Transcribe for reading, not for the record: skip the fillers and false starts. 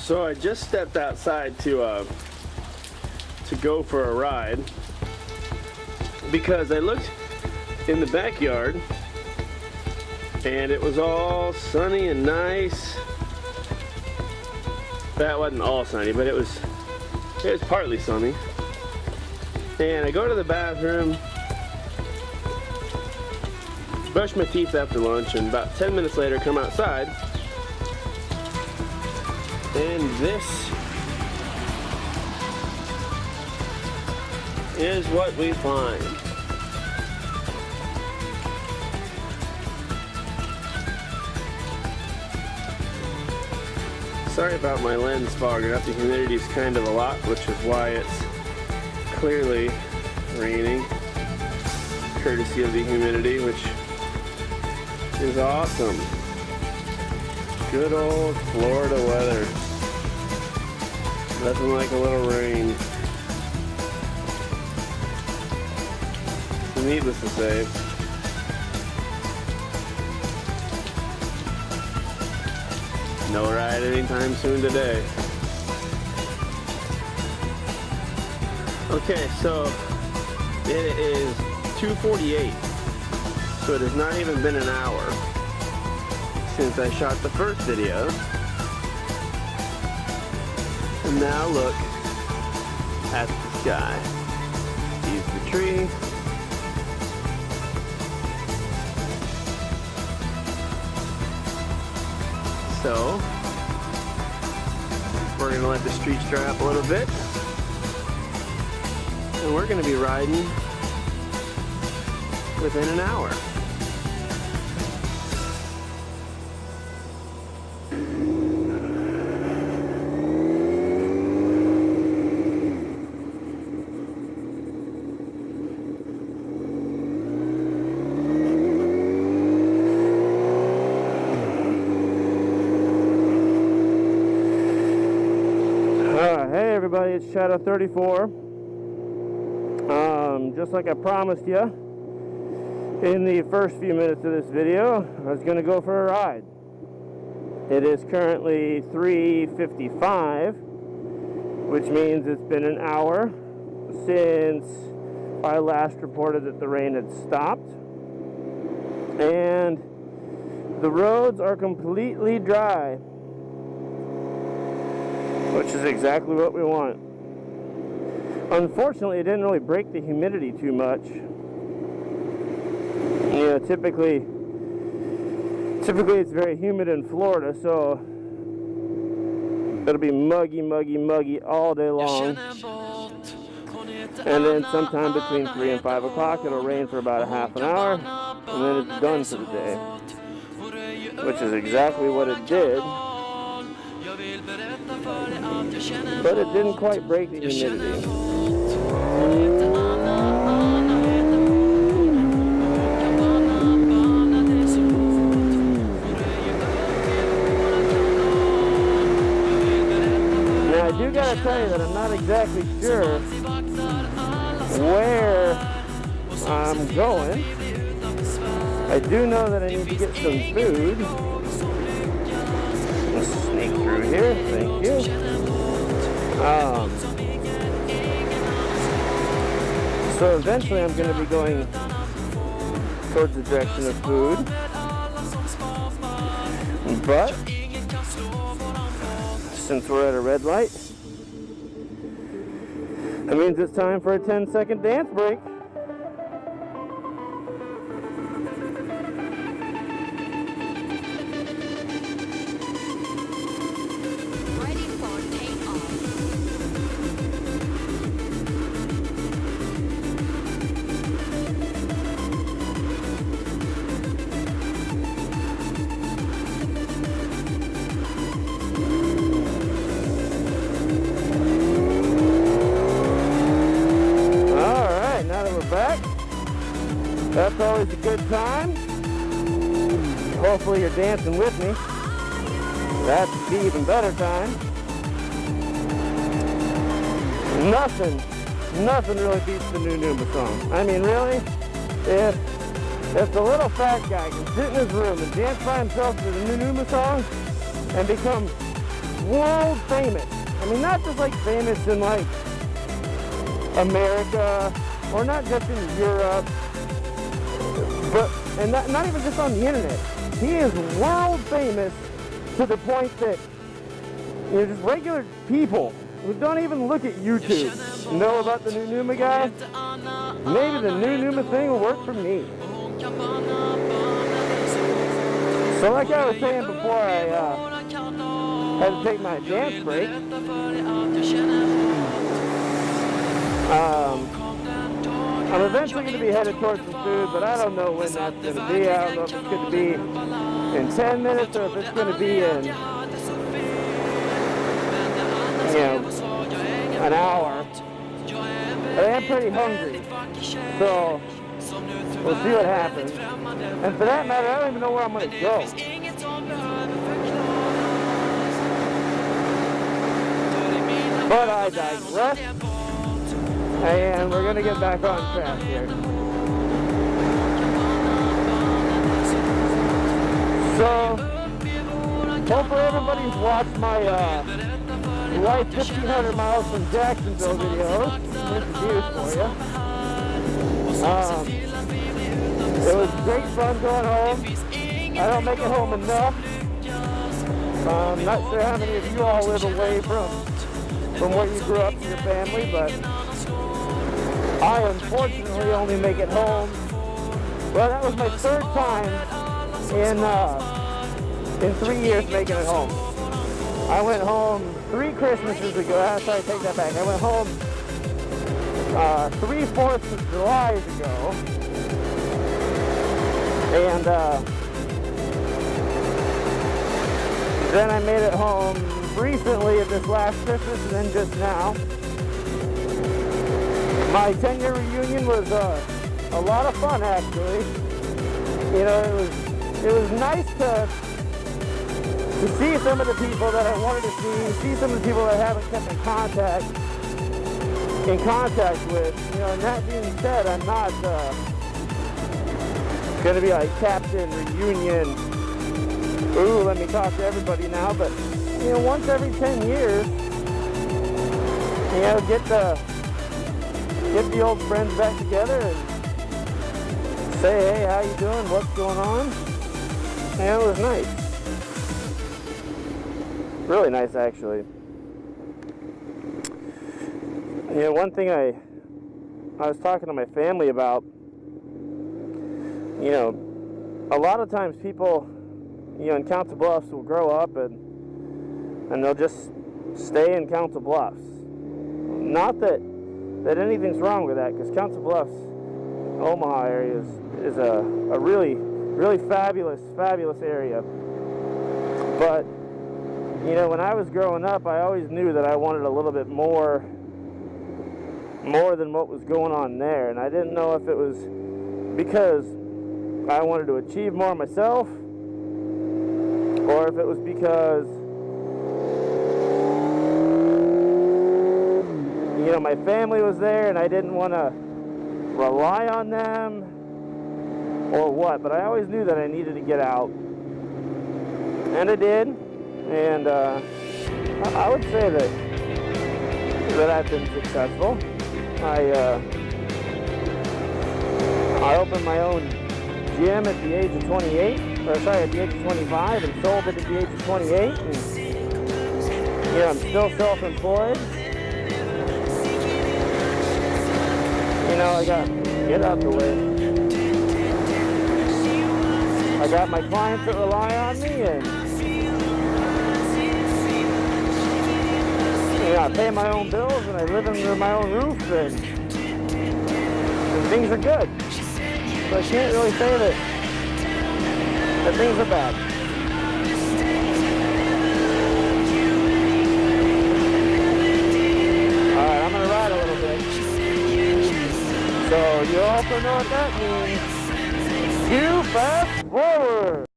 So I just stepped outside to go for a ride because I looked in the backyard and it was all sunny and nice. That wasn't all sunny, but it was partly sunny. And I go to the bathroom, brush my teeth after lunch, and about 10 minutes later come outside, and this is what we find. Sorry about my lens fogging up. The humidity is kind of a lot, which is why it's clearly raining, courtesy of the humidity, which is awesome. Good old Florida weather. Nothing like a little rain. Needless to say, no ride anytime soon today. Okay, so it is 2:48, so it has not even been an hour since I shot the first video. And now look at the sky. Here's the tree. So we're gonna let the streets dry up a little bit, and we're gonna be riding within an hour. Hey everybody, it's Shadow 34. Just like I promised you in the first few minutes of this video, I was going to go for a ride. It is currently 3:55, which means it's been an hour since I last reported that the rain had stopped. And the roads are completely dry, which is exactly what we want. Unfortunately, it didn't really break the humidity too much. You know, typically it's very humid in Florida, so it'll be muggy all day long. And then sometime between 3 and 5 o'clock, it'll rain for about a half an hour, and then it's done for the day. Which is exactly what it did. But it didn't quite break the humidity. Now I do gotta tell you that I'm not exactly sure where I'm going. I do know that I need to get some food. Let's sneak through here, thank you. So eventually I'm going to be going towards the direction of food. But since we're at a red light, that means it's time for a 10-second dance break. That's always a good time. Hopefully you're dancing with me. That's the even better time. Nothing really beats the new Numa song. I mean, really, if the little fat guy can sit in his room and dance by himself to the new Numa song and become world famous. I mean, not just like famous in like America, or not just in Europe, and not even just on the internet. He is world famous to the point that, you know, just regular people who don't even look at YouTube know about the new Numa guy. Maybe the new Numa thing will work for me. So like I was saying before I had to take my dance break, I'm eventually going to be headed towards some food, but I don't know when that's going to be. I don't know if it's going to be in 10 minutes or if it's going to be in, you know, an hour. But I am pretty hungry, so we'll see what happens. And for that matter, I don't even know where I'm going to go. But I digress, and we're going to get back on track here. So, hopefully everybody's watched my Life 1,500 Miles from Jacksonville video. Here's the views for you. It was great fun going home. I don't make it home enough. I'm not sure how many of you all live away from where you grew up to your family, but I unfortunately only make it home. Well, that was my third time in 3 years making it home. I went home 3 Christmases ago. Sorry, I take that back. I went home 3 4ths of July ago, and then I made it home recently at this last Christmas, and then just now. My 10-year reunion was a lot of fun, actually. You know, it was nice to see some of the people that I wanted to see some of the people that I haven't kept in contact with. You know, and that being said, I'm not going to be like Captain Reunion. Ooh, let me talk to everybody now. But, you know, once every 10 years, you know, get the old friends back together and say, hey, how you doing? What's going on? And it was nice. Really nice, actually. You know, one thing I was talking to my family about, you know, a lot of times people, you know, in Council Bluffs will grow up and they'll just stay in Council Bluffs. Not that anything's wrong with that, because Council Bluffs, Omaha area is a really, really fabulous area. But, you know, when I was growing up, I always knew that I wanted a little bit more than what was going on there. And I didn't know if it was because I wanted to achieve more myself, or if it was because, you know, my family was there and I didn't want to rely on them, or what. But I always knew that I needed to get out, and I did. And I would say that I've been successful. I opened my own gym at the age of 28, at the age of 25, and sold it at the age of 28. And, you know, I'm still self-employed. You know, get out the way. I got my clients that rely on me, and you know, I pay my own bills, and I live under my own roof, and things are good. So I can't really say that things are bad. Alright, I'm going to ride a little bit. So you also know what that means. You fast forward.